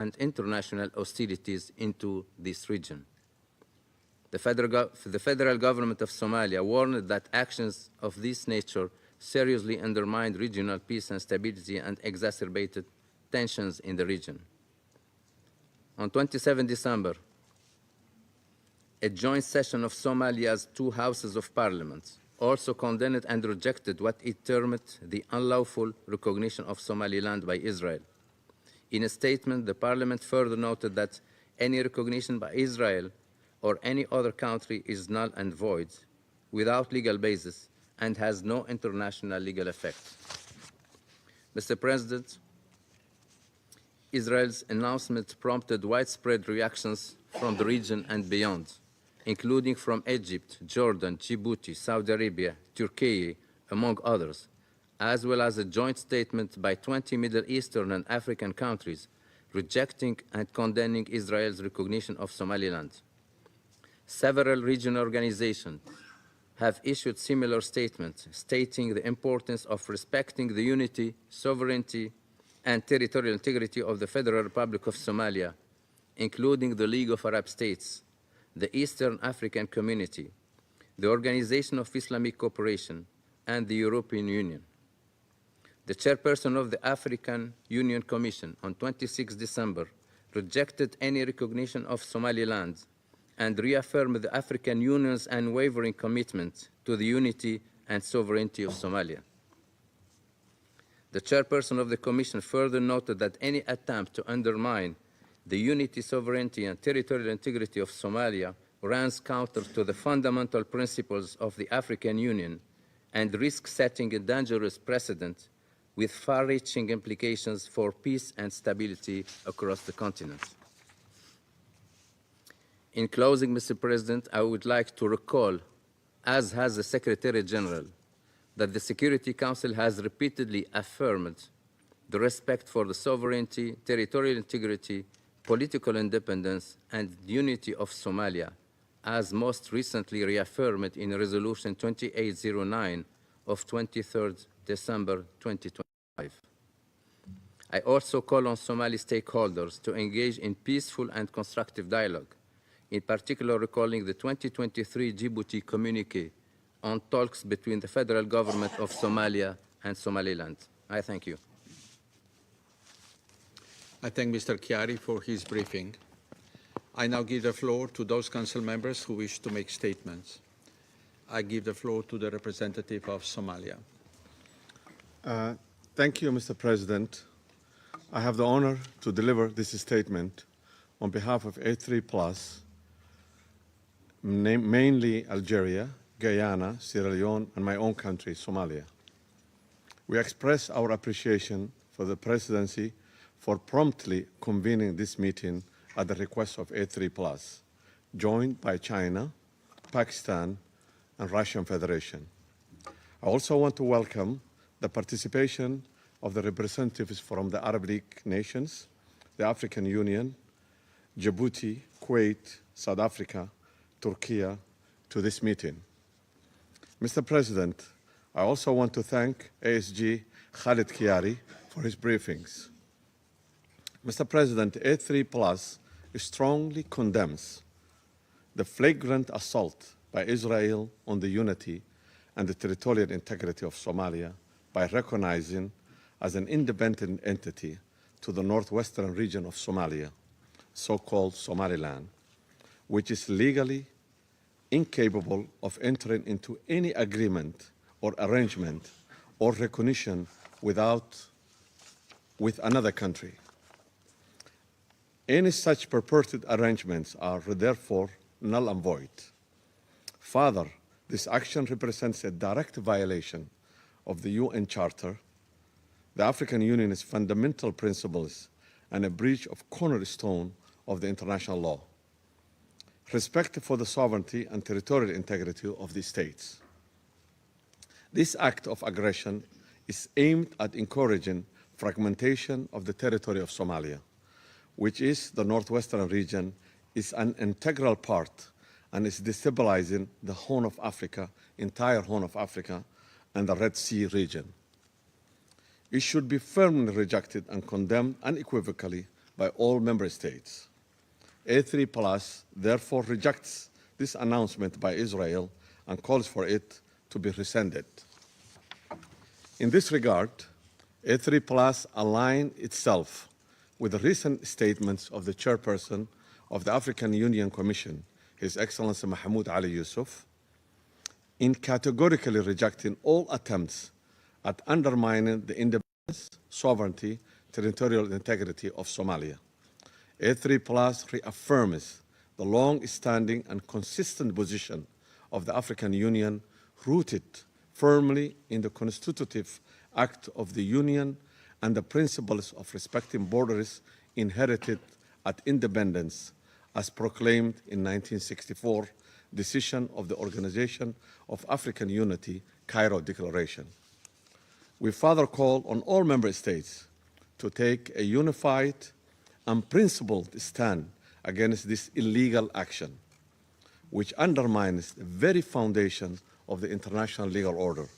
and international hostilities into this region. The federal government of Somalia warned that actions of this nature seriously undermined regional peace and stability and exacerbated tensions in the region. On 27 December, a joint session of Somalia's two houses of parliament also condemned and rejected what it termed the unlawful recognition of Somaliland by Israel. In a statement, the parliament further noted that any recognition by Israel or any other country is null and void, without legal basis, and has no international legal effect. Mr. President, Israel's announcement prompted widespread reactions from the region and beyond, including from Egypt, Jordan, Djibouti, Saudi Arabia, Turkey, among others, as well as a joint statement by 20 Middle Eastern and African countries rejecting and condemning Israel's recognition of Somaliland. Several regional organizations have issued similar statements stating the importance of respecting the unity, sovereignty, and territorial integrity of the Federal Republic of Somalia, including the League of Arab States, the Eastern African Community, the Organization of Islamic Cooperation, and the European Union. The chairperson of the African Union Commission on 26 December rejected any recognition of Somaliland and reaffirmed the African Union's unwavering commitment to the unity and sovereignty of Somalia. The chairperson of the Commission further noted that any attempt to undermine the unity, sovereignty, and territorial integrity of Somalia runs counter to the fundamental principles of the African Union and risks setting a dangerous precedent with far-reaching implications for peace and stability across the continent. In closing, Mr. President, I would like to recall, as has the Secretary General, that the Security Council has repeatedly affirmed the respect for the sovereignty, territorial integrity, political independence, and unity of Somalia, as most recently reaffirmed in Resolution 2809 of 23 December 2025. I also call on Somali stakeholders to engage in peaceful and constructive dialogue, in particular recalling the 2023 Djibouti communique on talks between the federal government of Somalia and Somaliland. I thank you. I thank Mr. Chiari for his briefing. I now give the floor to those council members who wish to make statements. I give the floor to the representative of Somalia. Thank you, Mr. President. I have the honor to deliver this statement on behalf of A3+, mainly Algeria, Guyana, Sierra Leone, and my own country, Somalia. We express our appreciation for the Presidency for promptly convening this meeting at the request of A3+, joined by China, Pakistan, and Russian Federation. I also want to welcome the participation of the representatives from the Arab League nations, the African Union, Djibouti, Kuwait, South Africa, Turkey, to this meeting. Mr. President, I also want to thank ASG Khalid Chiari for his briefings. Mr. President, A3+ strongly condemns the flagrant assault by Israel on the unity and the territorial integrity of Somalia by recognizing as an independent entity to the northwestern region of Somalia, so-called Somaliland, which is legally incapable of entering into any agreement or arrangement or recognition with another country. Any such purported arrangements are therefore null and void. Further, this action represents a direct violation of the UN Charter, the African Union's fundamental principles, and a breach of cornerstone of the international law. Respect for the sovereignty and territorial integrity of the states. This act of aggression is aimed at encouraging fragmentation of the territory of Somalia, which is the northwestern region, is an integral part and is destabilizing the Horn of Africa, entire Horn of Africa, and the Red Sea region. It should be firmly rejected and condemned unequivocally by all member states. A3+ therefore rejects this announcement by Israel and calls for it to be rescinded. In this regard, A3+ aligns itself with the recent statements of the chairperson of the African Union Commission, His Excellency Mahmoud Ali Yusuf, in categorically rejecting all attempts at undermining the independence, sovereignty, territorial integrity of Somalia. A3+ reaffirms the long-standing and consistent position of the African Union, rooted firmly in the constitutive act of the Union and the principles of respecting borders inherited at independence, as proclaimed in 1964 decision of the Organization of African Unity, Cairo Declaration. We further call on all member states to take a unified and principled stand against this illegal action, which undermines the very foundation of the international legal order.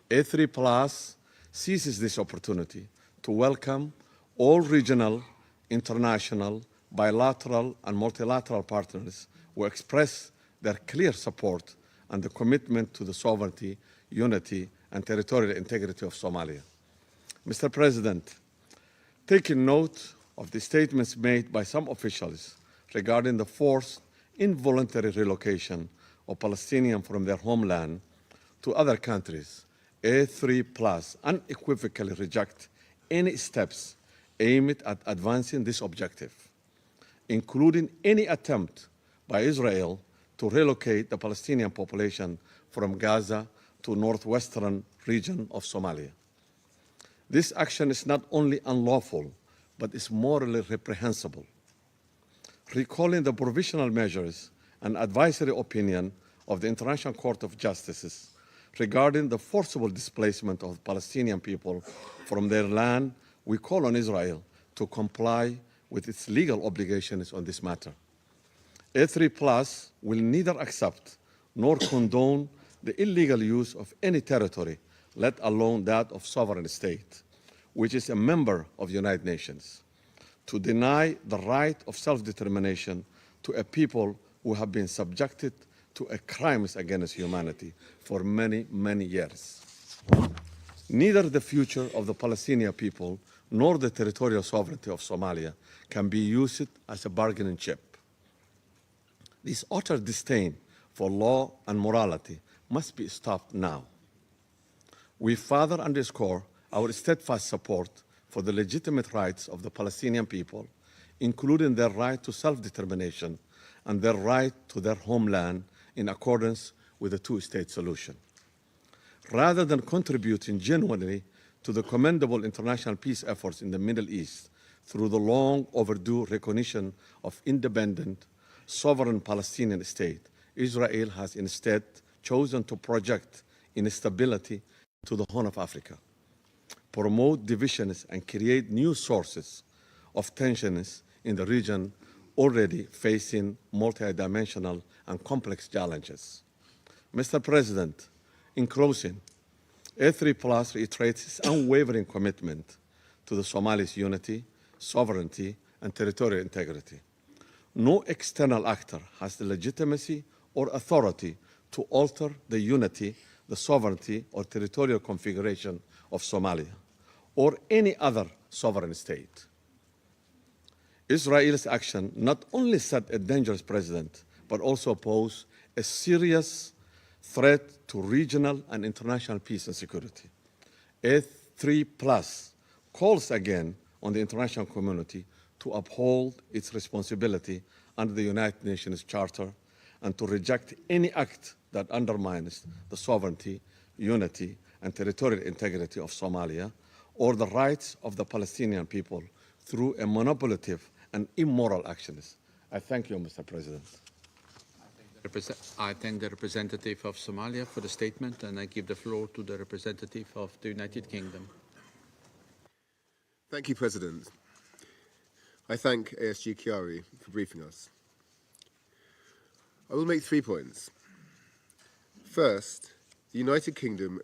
A3+ seizes this opportunity to welcome all regional, international, bilateral, and multilateral partners who express their clear support and the commitment to the sovereignty, unity, and territorial integrity of Somalia. Mr. President, taking note of the statements made by some officials regarding the forced involuntary relocation of Palestinians from their homeland to other countries, A3+ unequivocally reject any steps aimed at advancing this objective, including any attempt by Israel to relocate the Palestinian population from Gaza to northwestern region of Somalia. This action is not only unlawful, but is morally reprehensible. Recalling the provisional measures and advisory opinion of the International Court of Justice regarding the forcible displacement of Palestinian people from their land, we call on Israel to comply with its legal obligations on this matter. A3+ will neither accept nor condone the illegal use of any territory, let alone that of sovereign state, which is a member of the United Nations, to deny the right of self-determination to a people who have been subjected to crimes against humanity for many, many years. Neither the future of the Palestinian people nor the territorial sovereignty of Somalia can be used as a bargaining chip. This utter disdain for law and morality must be stopped now. We further underscore our steadfast support for the legitimate rights of the Palestinian people, including their right to self-determination and their right to their homeland in accordance with the two-state solution. Rather than contributing genuinely to the commendable international peace efforts in the Middle East through the long overdue recognition of independent, sovereign Palestinian state, Israel has instead chosen to project instability to the Horn of Africa, promote divisions, and create new sources of tensions in the region already facing multidimensional and complex challenges. Mr. President, in closing, A3+ reiterates its unwavering commitment to the Somalis' unity, sovereignty, and territorial integrity. No external actor has the legitimacy or authority to alter the unity, the sovereignty, or territorial configuration of Somalia, or any other sovereign state. Israel's action not only set a dangerous precedent, but also posed a serious threat to regional and international peace and security. A3+ calls again on the international community to uphold its responsibility under the United Nations Charter and to reject any act that undermines the sovereignty, unity, and territorial integrity of Somalia or the rights of the Palestinian people through a manipulative and immoral actions. I thank you, Mr. President. I thank the representative of Somalia for the statement, and I give the floor to the representative of the United Kingdom. Thank you, President. I thank ASG Chiari for briefing us. I will make 3 points. First, the United Kingdom